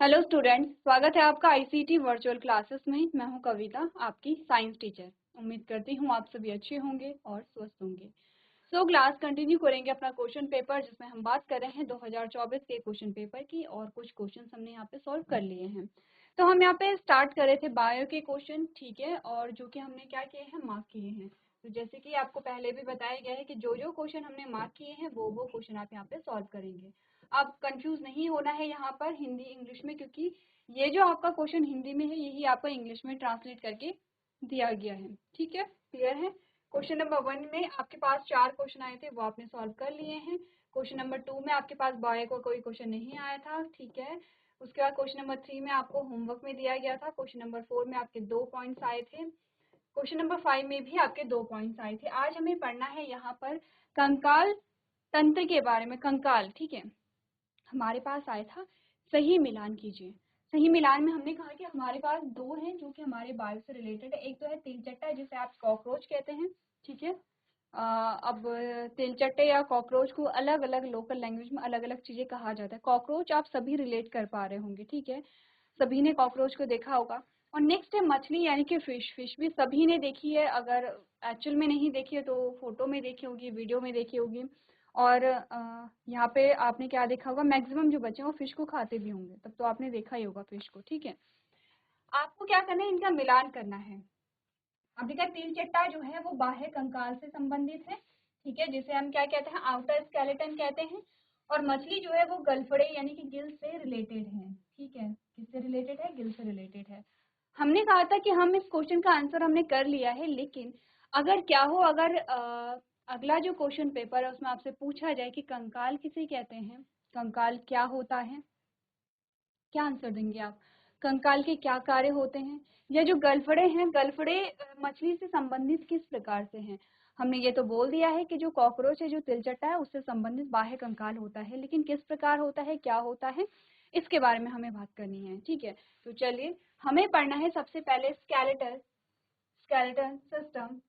Hello students, स्वागत है आपका आईसीटी वर्चुअल क्लासेस में। मैं हूं कविता, आपकी साइंस टीचर। उम्मीद करती हूं आप सभी अच्छे होंगे और स्वस्थ होंगे। क्लास कंटिन्यू करेंगे अपना क्वेश्चन पेपर, जिसमें हम बात कर रहे हैं 2024 के क्वेश्चन पेपर की, और कुछ क्वेश्चन हमने यहाँ पे सॉल्व कर लिए हैं। तो हम यहाँ पे स्टार्ट कर रहे थे बायो के क्वेश्चन, ठीक है, और जो कि हमने क्या किए हैं, मार्क किए हैं। तो जैसे कि आपको पहले भी बताया गया है कि जो जो क्वेश्चन हमने मार्क किए हैं वो क्वेश्चन आप यहाँ पे सॉल्व करेंगे। अब कंफ्यूज नहीं होना है यहाँ पर हिंदी इंग्लिश में, क्योंकि ये जो आपका क्वेश्चन हिंदी में है यही आपका इंग्लिश में ट्रांसलेट करके दिया गया है। ठीक है, क्लियर है। क्वेश्चन नंबर 1 में आपके पास 4 क्वेश्चन आए थे, वो आपने सॉल्व कर लिए हैं। क्वेश्चन नंबर 2 में आपके पास बायो का कोई क्वेश्चन नहीं आया था, ठीक है। उसके बाद क्वेश्चन नंबर 3 में आपको होमवर्क में दिया गया था। क्वेश्चन नंबर 4 में आपके 2 पॉइंट्स आए थे। क्वेश्चन नंबर 5 में भी आपके 2 पॉइंट्स आए थे। आज हमें पढ़ना है यहाँ पर कंकाल तंत्र के बारे में। कंकाल, ठीक है, हमारे पास आया था सही मिलान कीजिए। सही मिलान में हमने कहा कि हमारे पास दो हैं जो कि हमारे बायो से रिलेटेड है। एक तो है तिलचट्टा, जिसे आप कॉकरोच कहते हैं, ठीक है। अब तिलचट्टे या कॉकरोच को अलग अलग लोकल लैंग्वेज में अलग अलग चीजें कहा जाता है। कॉकरोच आप सभी रिलेट कर पा रहे होंगे, ठीक है, सभी ने कॉकरोच को देखा होगा। और नेक्स्ट है मछली, यानी कि फिश। फिश भी सभी ने देखी है, अगर एक्चुअल में नहीं देखी है तो फोटो में देखी होगी, वीडियो में देखी होगी। और यहाँ पे आपने क्या देखा होगा, मैक्सिमम जो बच्चे हैं वो फिश को खाते भी होंगे, तब तो आपने देखा ही होगा फिश को, ठीक है। आपको क्या करना है, इनका मिलान करना है। अब देखा, तिलचट्टा जो है वो बाह्य कंकाल से संबंधित है, ठीक है, जिसे हम क्या कहते हैं, आउटर स्केलेटन कहते हैं। और मछली जो है वो गलफड़े यानी कि गिल से रिलेटेड है, ठीक है। किससे रिलेटेड है? गिल से रिलेटेड है। हमने कहा था कि हम इस क्वेश्चन का आंसर हमने कर लिया है, लेकिन अगर क्या हो, अगर अगला जो क्वेश्चन पेपर है उसमें आपसे पूछा जाए कि कंकाल किसे कहते हैं, कंकाल क्या होता है, क्या आंसर देंगे आप? कंकाल के क्या कार्य होते हैं? या जो गलफड़े हैं, गलफड़े मछली से संबंधित किस प्रकार से हैं? हमने ये तो बोल दिया है कि जो कॉकरोच है, जो तिलचट्टा है, उससे संबंधित बाह्य कंकाल होता है, लेकिन किस प्रकार होता है, क्या होता है, इसके बारे में हमें बात करनी है, ठीक है। तो चलिए, हमें पढ़ना है सबसे पहले स्केलेटल स्केलेटन सिस्टम।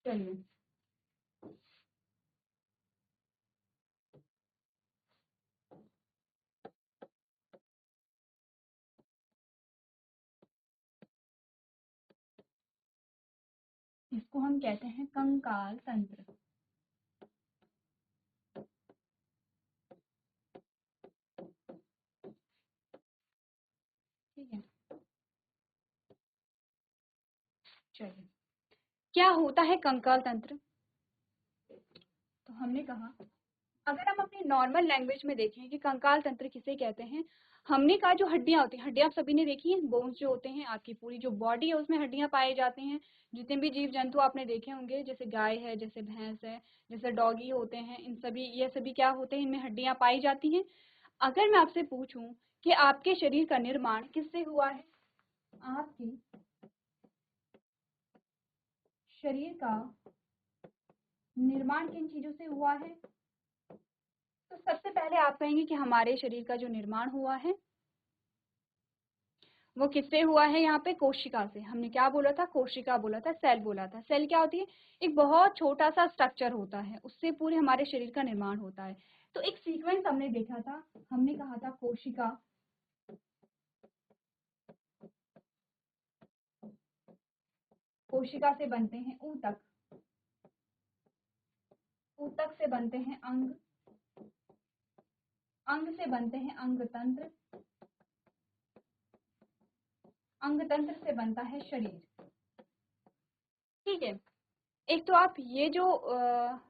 चलिए, इसको हम कहते हैं कंकाल तंत्र, ठीक है। चलिए, क्या होता है कंकाल तंत्र? तो हमने कहा, अगर हम अपनी नॉर्मल लैंग्वेज में देखें कि कंकाल तंत्र किसे कहते हैं, हमने कहा जो हड्डियां होती हैं, हड्डियां आप सभी ने देखी हैं, बोन्स जो होते हैं, आपकी पूरी जो बॉडी है उसमें हड्डियां पाई जाती हैं। जितने भी जीव जंतु आपने देखे होंगे, जैसे गाय है, जैसे भैंस है, जैसे डॉगी होते हैं, इन सभी, ये सभी क्या होते हैं, इनमें हड्डियां पाई जाती हैं। अगर मैं आपसे पूछूं कि आपके शरीर का निर्माण किससे हुआ है, आपके शरीर का निर्माण किन चीजों से हुआ है, तो सबसे पहले आप कहेंगे कि हमारे शरीर का जो निर्माण हुआ है वो किससे हुआ है, यहाँ पे कोशिका से। हमने क्या बोला था, कोशिका बोला था, सेल बोला था। सेल क्या होती है? एक बहुत छोटा सा स्ट्रक्चर होता है, उससे पूरे हमारे शरीर का निर्माण होता है। तो एक सीक्वेंस हमने देखा था, हमने कहा था कोशिका, कोशिका से बनते हैं ऊतक, ऊतक से बनते हैं अंग, अंग से बनते हैं अंग तंत्र, अंग तंत्र से बनता है शरीर, ठीक है। एक तो आप ये जो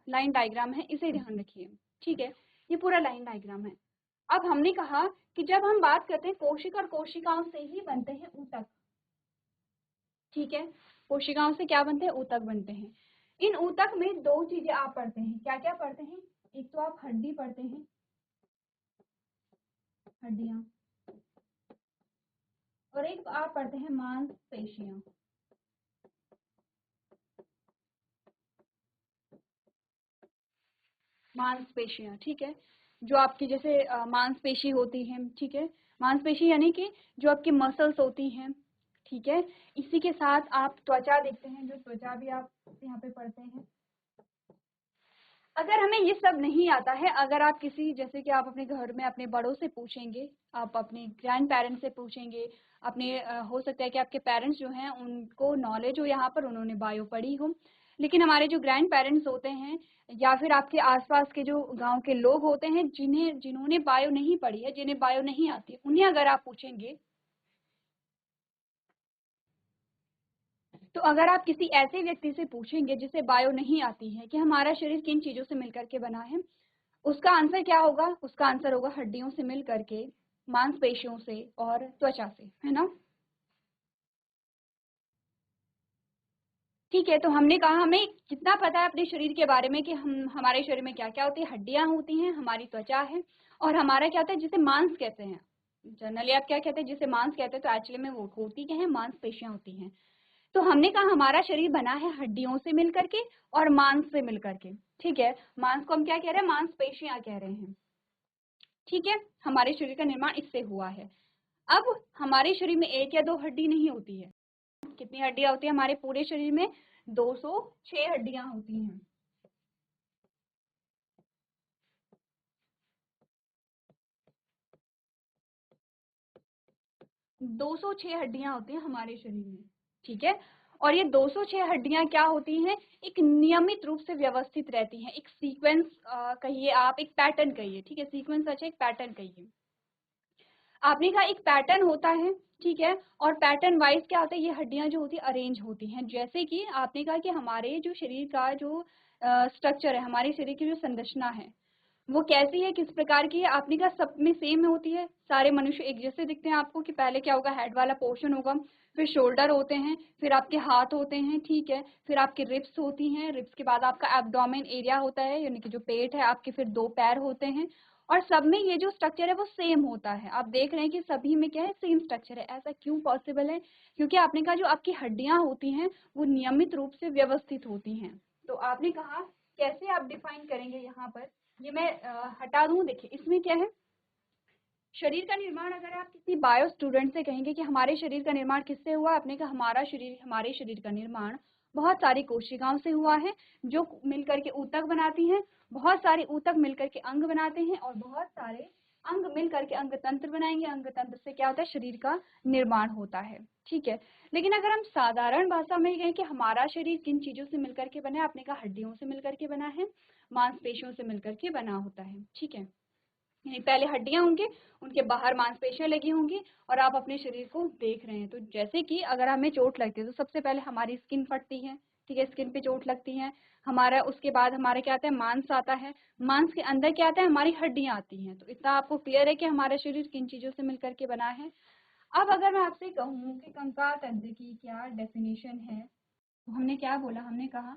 लाइन डायग्राम है इसे ध्यान रखिए, ठीक है, ये पूरा लाइन डायग्राम है। अब हमने कहा कि जब हम बात करते हैं कोशिका, और कोशिकाओं से ही बनते हैं ऊतक, ठीक है, कोशिकाओं से क्या बनते हैं, ऊतक बनते हैं। इन ऊतक में दो चीजें आप पढ़ते हैं, क्या क्या पढ़ते हैं? एक तो आप हड्डी पढ़ते हैं, हड्डियां, और एक आप पढ़ते हैं मांसपेशियां, मांसपेशियां, ठीक है। जो आपकी जैसे मांसपेशी होती है, ठीक है, मांसपेशी यानी कि जो आपकी मसल्स होती हैं, ठीक है। इसी के साथ आप त्वचा देखते हैं, जो त्वचा भी आप यहाँ पे पढ़ते हैं। अगर हमें ये सब नहीं आता है, अगर आप किसी जैसे कि आप अपने घर में अपने बड़ों से पूछेंगे, आप अपने ग्रैंड पेरेंट्स से पूछेंगे, अपने हो सकता है कि आपके पेरेंट्स जो हैं उनको नॉलेज हो यहाँ पर, उन्होंने बायो पढ़ी हो, लेकिन हमारे जो ग्रैंड पेरेंट्स होते हैं या फिर आपके आसपास के जो गांव के लोग होते हैं जिन्होंने बायो नहीं पढ़ी है, जिन्हें बायो नहीं आती, उन्हें अगर आप पूछेंगे, तो अगर आप किसी ऐसे व्यक्ति से पूछेंगे जिसे बायो नहीं आती है कि हमारा शरीर किन चीजों से मिलकर के बना है, उसका आंसर क्या होगा? उसका आंसर होगा हड्डियों से मिल करके, मांसपेशियों से और त्वचा से, है ना। ठीक है, तो हमने कहा हमें कितना पता है अपने शरीर के बारे में कि हम हमारे शरीर में क्या क्या होती है। हड्डियां होती हैं, हमारी त्वचा है, और हमारा क्या होता है जिसे मांस कहते हैं। जनरली आप क्या कहते हैं जिसे मांस कहते हैं, तो एक्चुअली में वो होती क्या है, मांसपेशियां होती हैं। तो हमने कहा हमारा शरीर बना है हड्डियों से मिलकर के और मांस से मिलकर के, ठीक है। मांस को हम क्या कह रहे हैं, मांसपेशियां कह रहे हैं, ठीक है। हमारे शरीर का निर्माण इससे हुआ है। अब हमारे शरीर में एक या दो हड्डी नहीं होती है, कितनी हड्डियां होती है हमारे पूरे शरीर में? 206 हड्डियां होती हैं। 206 हड्डियां होती हैं हमारे शरीर में, ठीक है। और ये 206 हड्डियां क्या होती हैं, एक नियमित रूप से व्यवस्थित रहती हैं, एक सीक्वेंस कहिए आप, एक पैटर्न कहिए, ठीक है। सीक्वेंस अच्छा, एक पैटर्न कहिए। आपने कहा एक पैटर्न होता है, ठीक है, और पैटर्न वाइज क्या होता है, ये हड्डियां जो होती है अरेंज होती हैं। जैसे कि आपने कहा कि हमारे जो शरीर का जो स्ट्रक्चर है, हमारे शरीर की जो संरचना है वो कैसी है, किस प्रकार की है, आपने कहा सब में सेम होती है, सारे मनुष्य एक जैसे दिखते हैं आपको, कि पहले क्या होगा, हेड वाला पोर्शन होगा, फिर शोल्डर होते हैं, फिर आपके हाथ होते हैं, ठीक है, फिर आपकी रिब्स होती हैं, रिब्स के बाद आपका एब्डोमेन एरिया होता है, यानी कि जो पेट है आपके, फिर दो पैर होते हैं, और सब में ये जो स्ट्रक्चर है वो सेम होता है। आप देख रहे हैं कि सभी में क्या है, सेम स्ट्रक्चर है। ऐसा क्यों पॉसिबल है? क्योंकि आपने कहा जो आपकी हड्डियां होती हैं वो नियमित रूप से व्यवस्थित होती हैं। तो आपने कहा कैसे आप डिफाइन करेंगे यहाँ पर, ये मैं हटा दूं। देखिए इसमें क्या है, शरीर का निर्माण अगर आप किसी बायो स्टूडेंट से कहेंगे कि हमारे शरीर का निर्माण किससे हुआ, आपने कहा हमारे शरीर का निर्माण बहुत सारी कोशिकाओं से हुआ है, जो मिलकर के ऊतक बनाती हैं, बहुत सारे ऊतक मिलकर के अंग बनाते हैं, और बहुत सारे अंग मिलकर के अंग तंत्र बनाएंगे। अंग तंत्र से क्या होता है, शरीर का निर्माण होता है, ठीक है। लेकिन अगर हम साधारण भाषा में कहें कि हमारा शरीर किन चीजों से मिलकर के बना है, आपने कहा हड्डियों से मिलकर के बना है, मांसपेशियों से मिलकर के बना होता है, ठीक है। यानी पहले हड्डियां होंगी, उनके बाहर मांसपेशियां लगी होंगी, और आप अपने शरीर को देख रहे हैं। तो जैसे कि अगर हमें चोट लगती है तो सबसे पहले हमारी स्किन फटती है, ठीक है, स्किन पे चोट लगती है हमारा, उसके बाद हमारा क्या आता है, मांस आता है, मांस के अंदर क्या आता है, हमारी हड्डियां आती हैं। तो इतना आपको क्लियर है कि हमारा शरीर किन चीजों से मिलकर के बना है। अब अगर मैं आपसे कहूँ कि कंकाल तंत्र की क्या डेफिनेशन है, तो हमने क्या बोला, हमने कहा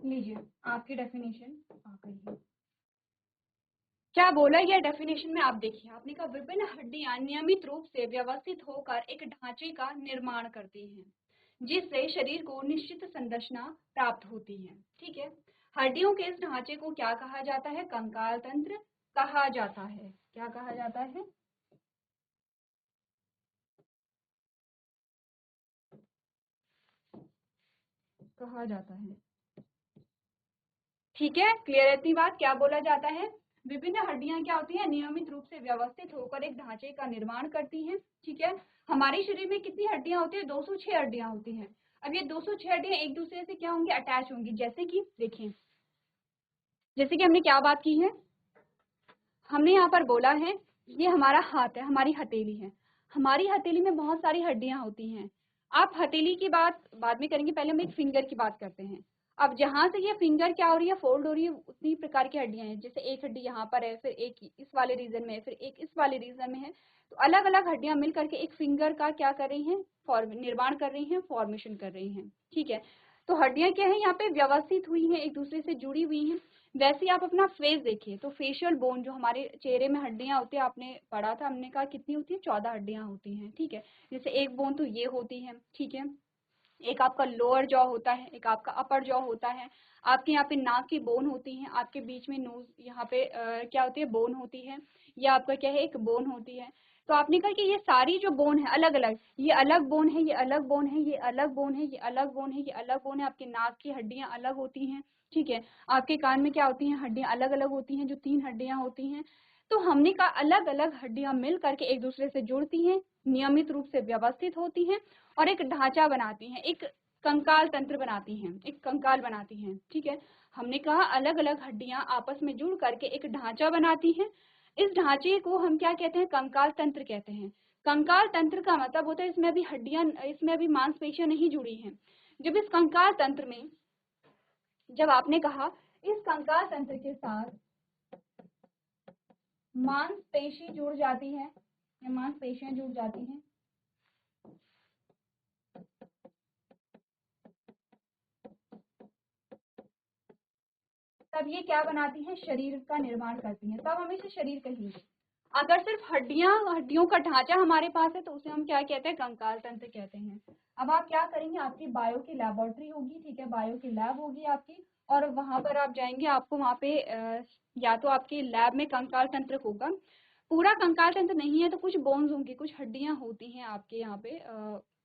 लीजिए आपकी डेफिनेशन आ गई है। क्या बोला गया डेफिनेशन में, आप देखिए, आपने कहा विभिन्न हड्डियां नियमित रूप से व्यवस्थित होकर एक ढांचे का निर्माण करती हैं, जिससे शरीर को निश्चित संरचना प्राप्त होती है। ठीक है, हड्डियों के इस ढांचे को क्या कहा जाता है? कंकाल तंत्र कहा जाता है। क्या कहा जाता है? कहा जाता है। ठीक है, क्लियर है इतनी बात? क्या बोला जाता है? विभिन्न हड्डियां क्या होती हैं? नियमित रूप से व्यवस्थित होकर एक ढांचे का निर्माण करती हैं। ठीक है, हमारे शरीर में कितनी हड्डियां होती है? 206 हड्डियां होती हैं। अब ये 206 हड्डियां एक दूसरे से क्या होंगी? अटैच होंगी। जैसे कि देखिए, जैसे कि हमने क्या बात की है, हमने यहाँ पर बोला है ये हमारा हाथ है, हमारी हथेली है। हमारी हथेली में बहुत सारी हड्डियां होती हैं। आप हथेली की बात बाद में करेंगे, पहले हम एक फिंगर की बात करते हैं। अब जहां से ये फिंगर क्या हो रही है? फोल्ड हो रही है, उतनी प्रकार की हड्डियां हैं। जैसे एक हड्डी यहाँ पर है, फिर एक इस वाले रीजन में है, फिर एक इस वाले रीजन में है। तो अलग अलग हड्डियां मिल करके एक फिंगर का क्या कर रही हैं? निर्माण कर रही हैं, फॉर्मेशन कर रही हैं। ठीक है, तो हड्डियां क्या है? यहाँ पे व्यवस्थित हुई हैं, एक दूसरे से जुड़ी हुई हैं। वैसे ही आप अपना फेस देखिए, तो फेशियल बोन जो हमारे चेहरे में हड्डियां होती है, आपने पढ़ा था, हमने कहा कितनी होती है? 14 हड्डियां होती हैं। ठीक है, जैसे एक बोन तो ये होती है। ठीक है, एक आपका लोअर जॉ होता है, एक आपका अपर जॉ होता है, आपके यहाँ पे नाक की बोन होती है, आपके बीच में नोज यहाँ पे क्या होती है? बोन होती है। ये आपका क्या है? एक बोन होती है। तो आपने कहा कि ये सारी जो बोन है अलग अलग, ये अलग बोन है, ये अलग बोन है, ये अलग बोन है, ये अलग बोन है, ये अलग बोन है। आपके नाक की हड्डियां अलग होती हैं। ठीक है, आपके कान में क्या होती हैं? हड्डियां अलग अलग होती हैं, जो 3 हड्डियां होती हैं। तो हमने कहा अलग अलग हड्डियां मिल करके एक दूसरे से जुड़ती हैं, नियमित रूप से व्यवस्थित होती हैं और एक ढांचा बनाती हैं, एक कंकाल तंत्र बनाती हैं, एक कंकाल बनाती हैं। ठीक है, हमने कहा अलग अलग हड्डियां आपस में जुड़ करके एक ढांचा बनाती हैं। इस ढांचे को हम क्या कहते हैं? कंकाल तंत्र कहते हैं। कंकाल तंत्र का मतलब होता है इसमें अभी हड्डियां, इसमें अभी मांसपेशियां नहीं जुड़ी हैं। जब इस कंकाल तंत्र में, जब आपने कहा इस कंकाल तंत्र के साथ मांसपेशी जुड़ जाती है या मांसपेशियां जुड़ जाती हैं, तब ये क्या बनाती हैं? शरीर का निर्माण करती हैं। तब हम इसे शरीर कहेंगे। अगर सिर्फ हड्डियां, हड्डियों का ढांचा हमारे पास है तो उसे हम क्या कहते हैं? कंकाल तंत्र कहते हैं। अब आप क्या करेंगे? आपकी बायो की लेबोरेटरी होगी। ठीक है, बायो की लैब होगी आपकी, और वहां पर आप जाएंगे, आपको वहां पे या तो आपके लैब में कंकाल तंत्र होगा, पूरा कंकाल तंत्र नहीं है तो कुछ बोन्स होंगी, कुछ हड्डियां होती हैं आपके यहाँ पे,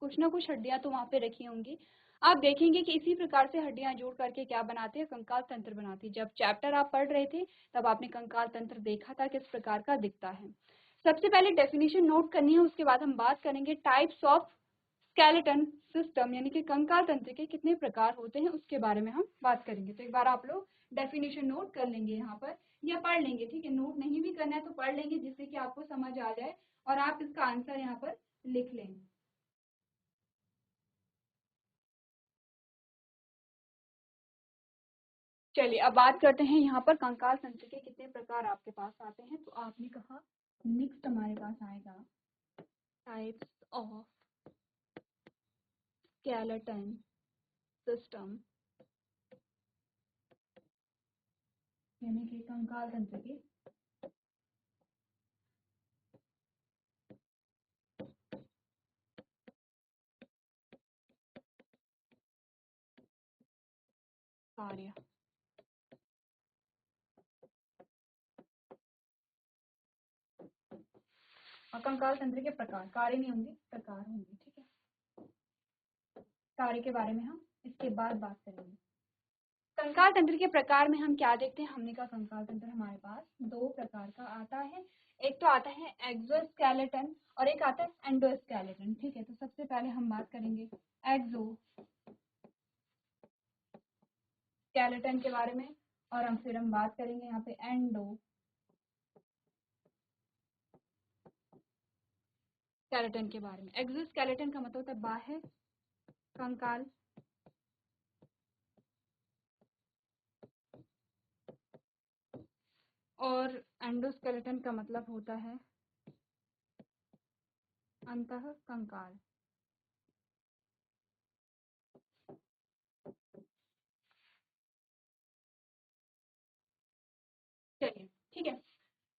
कुछ ना कुछ हड्डियां तो वहां पे रखी होंगी। आप देखेंगे कि इसी प्रकार से हड्डियां जोड़ करके क्या बनाते हैं? कंकाल तंत्र बनाती है। जब चैप्टर आप पढ़ रहे थे तब आपने कंकाल तंत्र देखा था किस प्रकार का दिखता है। सबसे पहले डेफिनेशन नोट करनी है, उसके बाद हम बात करेंगे टाइप्स ऑफ स्केलेटन सिस्टम, यानी कि कंकाल तंत्र के कितने प्रकार होते हैं उसके बारे में हम बात करेंगे। तो एक बार आप लोग डेफिनेशन नोट कर लेंगे यहाँ पर, या पढ़ लेंगे। ठीक है, नोट नहीं भी करना है तो पढ़ लेंगे, जिससे कि आपको समझ आ जाए और आप इसका आंसर यहाँ पर लिख लें। चलिए अब बात करते हैं यहाँ पर कंकाल तंत्र के कितने प्रकार आपके पास आते हैं। तो आपने कहा नेक्स्ट हमारे पास आएगा टाइप्स ऑफ स्केलेटन सिस्टम, यानी कि कंकाल तंत्र के कार्य। और कंकाल तंत्र के प्रकार, कार्य नहीं होंगे, प्रकार होंगे। ठीक है, कार्य के बारे में हम इसके बाद बात करेंगे। कंकाल तंत्र के प्रकार में हम क्या देखते हैं? हमने कहा कंकाल तंत्र हमारे पास 2 प्रकार का आता है। एक तो आता है एक्सोस्केलेटन और एक आता है एंडोस्केलेटन। ठीक है, तो सबसे पहले हम बात करेंगे एक्सोस्केलेटन के बारे में, और फिर हम बात करेंगे यहाँ पे एंडोस्केलेटन के बारे में। एक्सोस्केलेटन का मतलब होता है बाह्य कंकाल, और एंडोस्केलेटन का मतलब होता है अंतः कंकाल।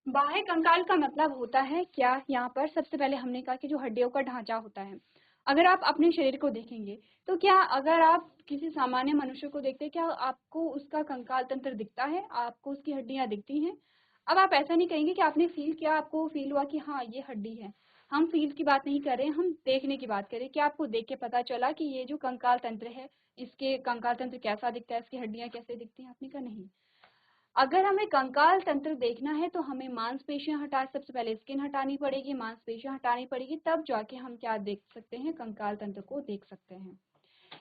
बाह्य कंकाल का मतलब होता है क्या, यहाँ पर सबसे पहले हमने कहा कि जो हड्डियों का ढांचा होता है। अगर आप अपने शरीर को देखेंगे तो क्या, अगर आप किसी सामान्य मनुष्य को देखते हैं, क्या आपको उसका कंकाल तंत्र दिखता है, आपको उसकी हड्डियां दिखती हैं? अब आप ऐसा नहीं कहेंगे कि आपने फील किया, आपको फील हुआ कि हाँ ये हड्डी है। हम फील की बात नहीं कर रहे हैं, हम देखने की बात करें। क्या आपको देख के पता चला कि ये जो कंकाल तंत्र है, इसके कंकाल तंत्र कैसा दिखता है, इसकी हड्डियां कैसे दिखती हैं? आपने कहा नहीं। अगर हमें कंकाल तंत्र देखना है तो हमें मांसपेशियां हटा, सबसे पहले स्किन हटानी पड़ेगी, मांसपेशियां हटानी पड़ेगी, तब जाके हम क्या देख सकते हैं, कंकाल तंत्र को देख सकते हैं।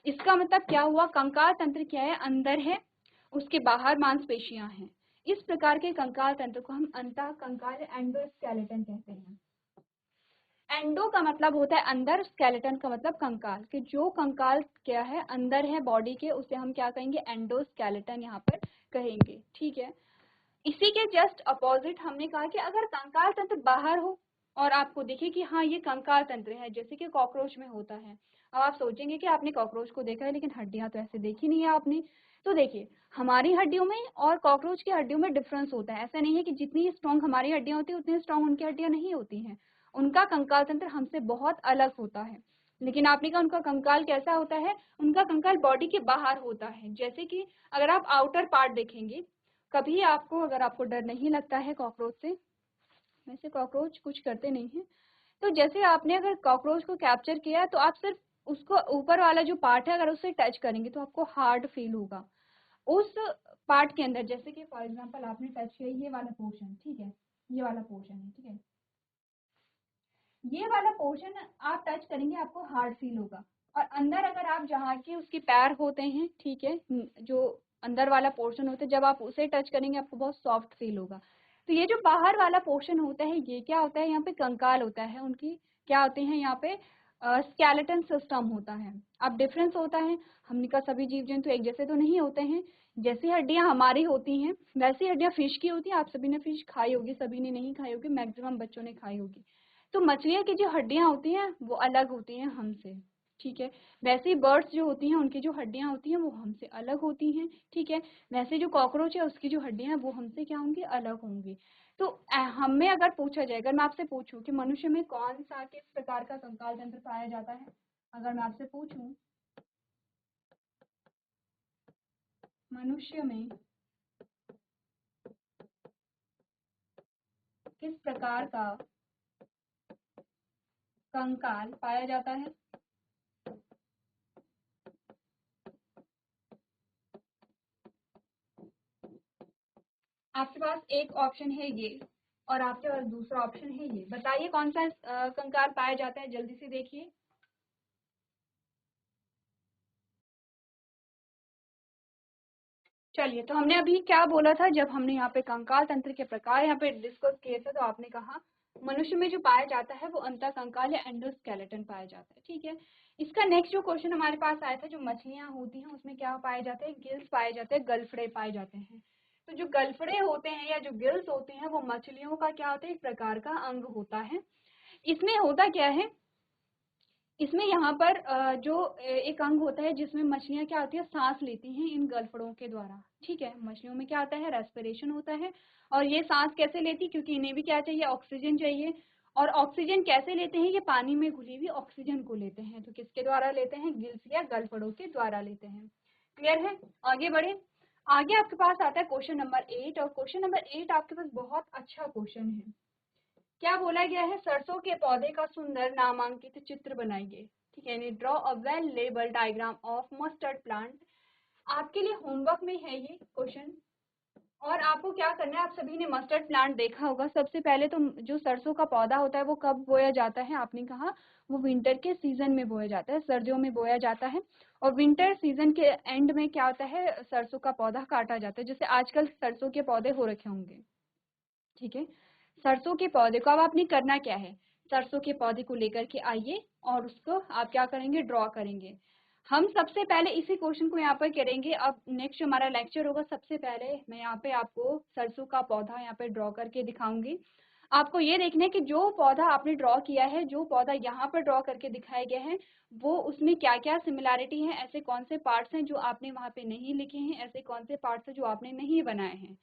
इसका मतलब क्या हुआ, कंकाल तंत्र क्या है, अंदर है, उसके बाहर मांसपेशियां हैं। इस प्रकार के कंकाल तंत्र को हम अंतः कंकाल, एंडोस्केलेटन कहते हैं। एंडो का मतलब होता है अंदर, स्केलेटन का मतलब कंकाल, कि जो कंकाल क्या है, अंदर है बॉडी के, उसे हम क्या कहेंगे, एंडोस्केलेटन यहाँ पर कहेंगे। ठीक है। इसी के जस्ट अपोजिट हमने कहा कि अगर कंकाल तंत्र बाहर हो और आपको दिखे कि हाँ ये कंकाल तंत्र है, जैसे कि कॉकरोच में होता है। अब आप सोचेंगे कि आपने कॉकरोच को देखा है, लेकिन हड्डियां तो ऐसे देखी नहीं है आपने। तो देखिए, हमारी हड्डियों में और कॉकरोच की हड्डियों में डिफरेंस होता है। ऐसा नहीं है कि जितनी स्ट्रॉन्ग हमारी हड्डियां होती है उतनी स्ट्रॉन्ग उनकी हड्डियां नहीं होती हैं। उनका कंकाल तंत्र हमसे बहुत अलग होता है। लेकिन आपने कहा उनका कंकाल कैसा होता है, उनका कंकाल बॉडी के बाहर होता है। जैसे कि अगर आप आउटर पार्ट देखेंगे, कभी आपको, अगर आपको डर नहीं लगता है कॉकरोच से, वैसे कॉकरोच कुछ करते नहीं है, तो जैसे आपने अगर कॉकरोच को कैप्चर किया तो आप सिर्फ उसको ऊपर वाला जो पार्ट है अगर उससे टच करेंगे तो आपको हार्ड फील होगा उस पार्ट के अंदर। जैसे कि फॉर एग्जांपल आपने टच किया ये वाला पोर्शन, ठीक है, ये वाला पोर्शन है, ठीक है, ये वाला पोर्शन आप टच करेंगे आपको हार्ड फील होगा। और अंदर अगर आप, जहाँ के उसके पैर होते हैं, ठीक है, जो अंदर वाला पोर्शन होता है, जब आप उसे टच करेंगे आपको बहुत सॉफ्ट फील होगा। तो ये जो बाहर वाला पोर्शन होता है, ये क्या होता है, यहाँ पे कंकाल होता है उनकी, क्या होते हैं यहाँ पे, स्केलेटन सिस्टम होता है। अब डिफरेंस होता है, हमने कहा सभी जीव जंतु एक जैसे तो नहीं होते हैं। जैसी हड्डियां हमारी होती हैं वैसी हड्डियां फिश की होती हैं। आप सभी ने फिश खाई होगी, सभी ने नहीं खाई होगी, मैक्सिमम बच्चों ने खाई होगी। तो मछलियाँ की जो हड्डियाँ होती हैं वो अलग होती हैं हमसे, ठीक है। वैसे ही बर्ड्स जो होती हैं उनकी जो हड्डियाँ होती हैं वो हमसे अलग होती हैं, ठीक है। वैसे जो कॉकरोच है उसकी जो हड्डियाँ हैं वो हमसे क्या होंगी, अलग होंगी। तो हमें अगर पूछा जाए, अगर मैं आपसे पूछूं कि मनुष्य में कौन सा, किस प्रकार का कंकाल तंत्र पाया जाता है, अगर मैं आपसे पूछूं मनुष्य में किस प्रकार का कंकाल पाया जाता है, आपके पास एक ऑप्शन है ये और आपके पास दूसरा ऑप्शन है ये। बताइए कौन सा कंकाल पाया जाता है, जल्दी से देखिए। चलिए, तो हमने अभी क्या बोला था, जब हमने यहाँ पे कंकाल तंत्र के प्रकार यहाँ पे डिस्कस किए थे, तो आपने कहा मनुष्य में जो पाया जाता है वो अंतः कंकाल या एंडोस्केलेटन पाया जाता है, ठीक है। इसका नेक्स्ट जो क्वेश्चन हमारे पास आया था, जो मछलियां होती हैं उसमें क्या पाए जाते हैं, गिल्स पाए जाते हैं, गलफड़े पाए जाते हैं। तो जो गलफड़े होते हैं या जो गिल्स होते हैं वो मछलियों का क्या होता है, एक प्रकार का अंग होता है। इसमें होता क्या है, इसमें यहाँ पर जो एक अंग होता है जिसमें मछलियाँ क्या होती है, सांस लेती हैं इन गलफड़ों के द्वारा, ठीक है। मछलियों में क्या आता है, रेस्पिरेशन होता है। और ये सांस कैसे लेती, क्योंकि इन्हें भी क्या चाहिए, ऑक्सीजन चाहिए। और ऑक्सीजन कैसे लेते हैं, ये पानी में घुली हुई ऑक्सीजन को लेते हैं। तो किसके द्वारा लेते हैं, गिल्स या गलफड़ों के द्वारा लेते हैं। क्लियर है, आगे बढ़े। आगे आपके पास आता है क्वेश्चन नंबर 8, और क्वेश्चन नंबर 8 आपके पास बहुत अच्छा क्वेश्चन है। क्या बोला गया है, सरसों के पौधे का सुंदर नामांकित चित्र बनाइए, ठीक है। Draw a well label diagram of mustard plant. आपके लिए होमवर्क में है ये क्वेश्चन। और आपको क्या करना है, आप सभी ने मस्टर्ड प्लांट देखा होगा। सबसे पहले तो जो सरसों का पौधा होता है वो कब बोया जाता है, आपने कहा वो विंटर के सीजन में बोया जाता है, सर्दियों में बोया जाता है। और विंटर सीजन के एंड में क्या होता है, सरसों का पौधा काटा जाता है। जैसे आजकल सरसों के पौधे हो रखे होंगे, ठीक है। सरसों के पौधे को अब आपने करना क्या है, सरसों के पौधे को लेकर के आइए और उसको आप क्या करेंगे, ड्रॉ करेंगे। हम सबसे पहले इसी क्वेश्चन को यहाँ पर करेंगे। अब नेक्स्ट हमारा लेक्चर होगा, सबसे पहले मैं यहाँ पे आपको सरसों का पौधा यहाँ पे ड्रॉ करके दिखाऊंगी। आपको ये देखना है कि जो पौधा आपने ड्रॉ किया है, जो पौधा यहाँ पर ड्रॉ करके दिखाया गया है, वो उसमें क्या क्या सिमिलैरिटी है, ऐसे कौन से पार्ट्स हैं जो आपने वहाँ पे नहीं लिखे हैं, ऐसे कौन से पार्ट्स हैं जो आपने नहीं बनाए हैं।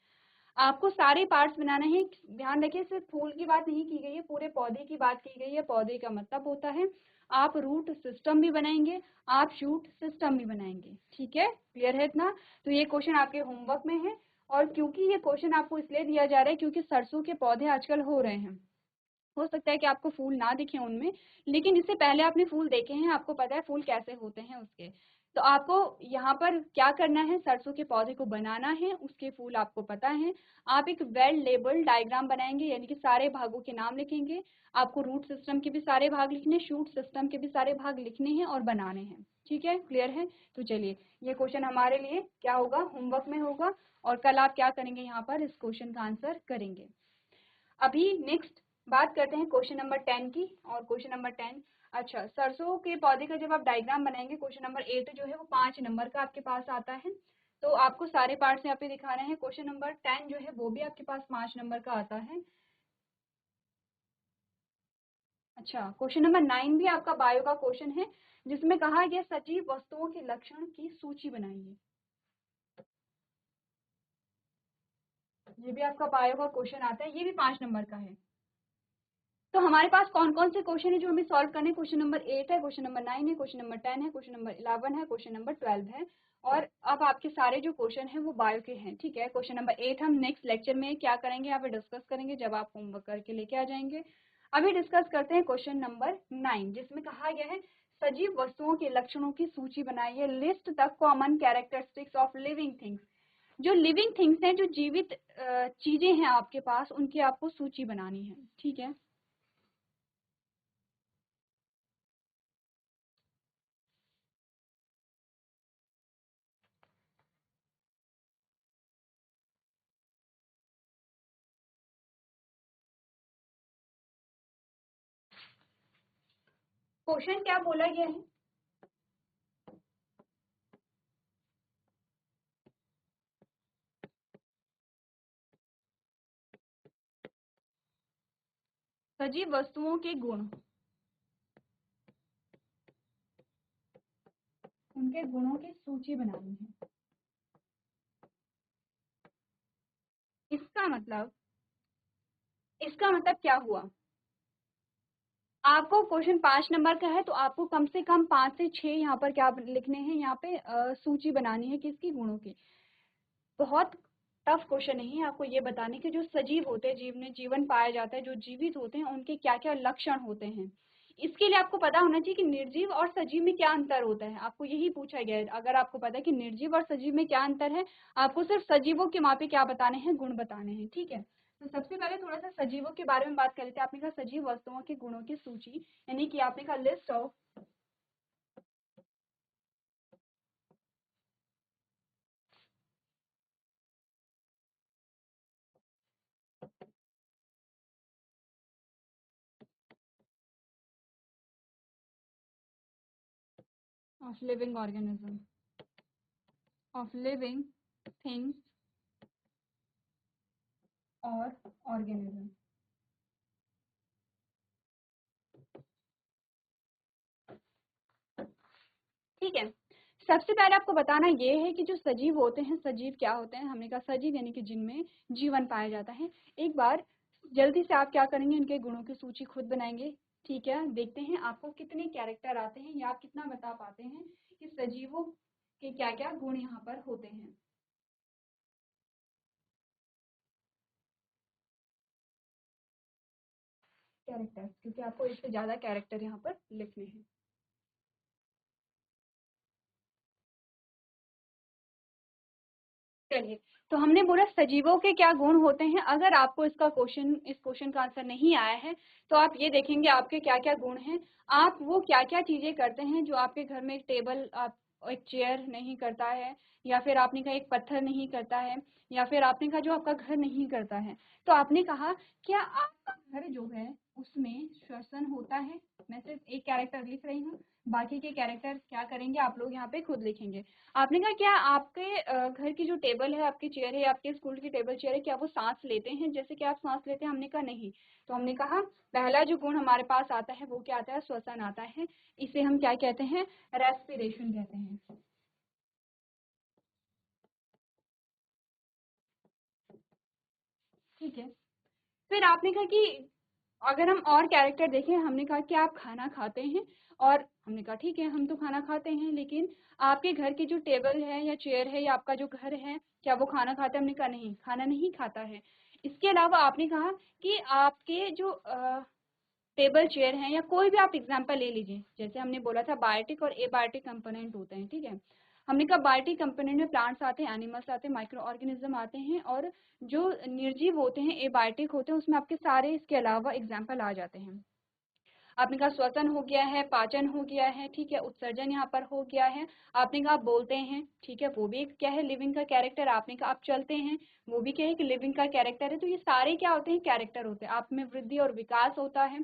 आपको सारे पार्ट्स बनाने हैं। ध्यान रखिए, सिर्फ फूल की बात नहीं की गई है, पूरे पौधे की बात की गई है। पौधे का मतलब होता है आप रूट सिस्टम भी बनाएंगे, आप शूट सिस्टम भी बनाएंगे। ठीक है, क्लियर है इतना? तो ये क्वेश्चन आपके होमवर्क में है, और क्योंकि ये क्वेश्चन आपको इसलिए दिया जा रहा है क्योंकि सरसों के पौधे आजकल हो रहे हैं। हो सकता है कि आपको फूल ना दिखे उनमें, लेकिन इससे पहले आपने फूल देखे हैं, आपको पता है फूल कैसे होते हैं उसके। तो आपको यहाँ पर क्या करना है, सरसों के पौधे को बनाना है, उसके फूल आपको पता है। आप एक वेल लेबल डायग्राम बनाएंगे, यानी कि सारे भागों के नाम लिखेंगे। आपको रूट सिस्टम के भी सारे भाग लिखने, शूट सिस्टम के भी सारे भाग लिखने हैं और बनाने हैं। ठीक है, क्लियर है? तो चलिए, ये क्वेश्चन हमारे लिए क्या होगा, होमवर्क में होगा, और कल आप क्या करेंगे, यहाँ पर इस क्वेश्चन का आंसर करेंगे। अभी नेक्स्ट बात करते हैं क्वेश्चन नंबर 10 की। और क्वेश्चन नंबर 10, अच्छा, सरसों के पौधे का जब आप डायग्राम बनाएंगे, क्वेश्चन नंबर 8 जो है वो 5 नंबर का आपके पास आता है। तो आपको सारे पार्ट्स यहाँ पे दिखा रहे हैं। क्वेश्चन नंबर 10 जो है वो भी आपके पास 5 नंबर का आता है। अच्छा, क्वेश्चन नंबर 9 भी आपका बायो का क्वेश्चन है, जिसमें कहा गया सजीव वस्तुओं के लक्षण की सूची बनाइए। ये भी आपका बायो का क्वेश्चन आता है, ये भी 5 नंबर का है। तो हमारे पास कौन कौन से क्वेश्चन है जो हमें सॉल्व करने हैं? क्वेश्चन नंबर 8 है, क्वेश्चन नंबर 9 है, क्वेश्चन नंबर 10 है, क्वेश्चन नंबर 11 है, क्वेश्चन नंबर 12 है। और अब आपके सारे जो क्वेश्चन हैं वो बायो के हैं। ठीक है, क्वेश्चन नंबर 8 हम नेक्स्ट लेक्चर में क्या करेंगे, यहाँ पे डिस्कस करेंगे जब आप होमवर्क करके लेके आ जाएंगे। अभी डिस्कस करते हैं क्वेश्चन नंबर 9, जिसमें कहा गया है सजीव वस्तुओं के लक्षणों की सूची बनाइए, list the common characteristics of living things. जो लिविंग थिंग्स हैं, जो जीवित चीजें हैं आपके पास, उनकी आपको सूची बनानी है। ठीक है, क्वेश्चन क्या बोला गया है? सजीव वस्तुओं के गुण, उनके गुणों की सूची बनानी है। इसका मतलब, इसका मतलब क्या हुआ? आपको क्वेश्चन 5 नंबर का है, तो आपको कम से कम 5 से 6 यहाँ पर क्या लिखने हैं, यहाँ पे सूची बनानी है किसकी, गुणों की। बहुत टफ क्वेश्चन नहीं है, आपको ये बताने के जो सजीव होते हैं, जीव में जीवन पाया जाता है, जो जीवित होते हैं, उनके क्या क्या लक्षण होते हैं। इसके लिए आपको पता होना चाहिए कि निर्जीव और सजीव में क्या अंतर होता है। आपको यही पूछा गया है। अगर आपको पता है कि निर्जीव और सजीव में क्या अंतर है, आपको सिर्फ सजीवों के मापे क्या बताने हैं, गुण बताने हैं। ठीक है, तो सबसे पहले थोड़ा सा सजीवों के बारे में बात कर लेते हैं। आपने कहा सजीव वस्तुओं के गुणों की सूची, यानी कि आपने कहा list of of living organism, of living things और ऑर्गेनिज्म। ठीक है, सबसे पहले आपको बताना ये है कि जो सजीव होते हैं, सजीव क्या होते हैं? हमने कहा सजीव यानी कि जिनमें जीवन पाया जाता है। एक बार जल्दी से आप क्या करेंगे, इनके गुणों की सूची खुद बनाएंगे। ठीक है, देखते हैं आपको कितने कैरेक्टर आते हैं, या आप कितना बता पाते हैं कि सजीवों के क्या क्या गुण यहाँ पर होते हैं। कैरेक्टर, क्योंकि आपको एक से ज्यादा कैरेक्टर यहाँ पर लिखने हैं। चलिए, तो हमने बोला सजीवों के क्या गुण होते हैं। अगर आपको इसका क्वेश्चन, इस क्वेश्चन का आंसर नहीं आया है, तो आप ये देखेंगे आपके क्या क्या गुण हैं, आप वो क्या क्या चीजें करते हैं जो आपके घर में एक टेबल, आप एक चेयर नहीं करता है, या फिर आपने कहा एक पत्थर नहीं करता है, या फिर आपने कहा जो आपका घर नहीं करता है। तो आपने कहा क्या आपका घर जो है उसमें श्वसन होता है? मैं सिर्फ एक कैरेक्टर लिख रही हूँ, बाकी के कैरेक्टर क्या करेंगे आप लोग यहाँ पे खुद लिखेंगे। आपने कहा क्या आपके घर की जो टेबल है, आपकी चेयर है, आपके स्कूल की टेबल चेयर है, क्या वो सांस लेते हैं जैसे कि आप सांस लेते हैं? हमने कहा नहीं। तो हमने कहा पहला जो गुण हमारे पास आता है वो क्या आता है, श्वसन आता है। इसे हम क्या कहते हैं, रेस्पिरेशन कहते हैं। ठीक है। फिर आपने कहा कि अगर हम और कैरेक्टर देखें, हमने कहा कि आप खाना खाते हैं, और हमने कहा ठीक है हम तो खाना खाते हैं, लेकिन आपके घर की जो टेबल है या चेयर है या आपका जो घर है, क्या वो खाना खाता है? हमने कहा नहीं, खाना नहीं खाता है। इसके अलावा आपने कहा कि आपके जो टेबल चेयर हैं, या कोई भी आप एग्जांपल ले लीजिए, जैसे हमने बोला था बायोटिक और एबायोटिक कंपोनेंट होते हैं, ठीक है। हमने कहा बायोटिक कंपोनेंट में प्लांट्स आते हैं, एनिमल्स आते हैं, माइक्रो ऑर्गेनिज्म आते हैं, और जो निर्जीव होते हैं, एबायोटिक होते हैं, उसमें आपके सारे इसके अलावा एग्जाम्पल आ जाते हैं। आपने कहा श्वसन हो गया है, पाचन हो गया है, ठीक है, उत्सर्जन यहाँ पर हो गया है। आपने कहा आप बोलते हैं, ठीक है, वो भी एक क्या है, लिविंग का कैरेक्टर। आपने कहा आप चलते हैं, वो भी क्या है कि लिविंग का कैरेक्टर है। तो ये सारे क्या होते हैं, कैरेक्टर होते हैं। आप में वृद्धि और विकास होता है।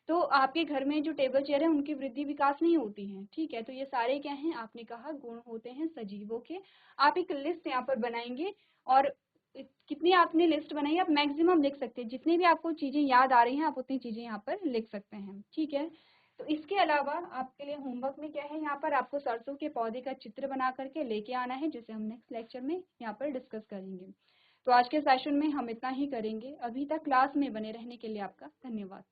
तो आपके घर में जो टेबल चेयर है उनकी वृद्धि विकास नहीं होती है, ठीक है। तो ये सारे क्या हैं, आपने कहा गुण होते हैं सजीवों के। आप एक लिस्ट यहाँ पर बनाएंगे, और कितनी आपने लिस्ट बनाई, आप मैक्सिमम लिख सकते हैं, जितनी भी आपको चीजें याद आ रही हैं आप उतनी चीजें यहाँ पर लिख सकते हैं, ठीक है। तो इसके अलावा आपके लिए होमवर्क में क्या है, यहाँ पर आपको सरसों के पौधे का चित्र बना करके लेके आना है, जिसे हम नेक्स्ट लेक्चर में यहाँ पर डिस्कस करेंगे। तो आज के सेशन में हम इतना ही करेंगे। अभी तक क्लास में बने रहने के लिए आपका धन्यवाद।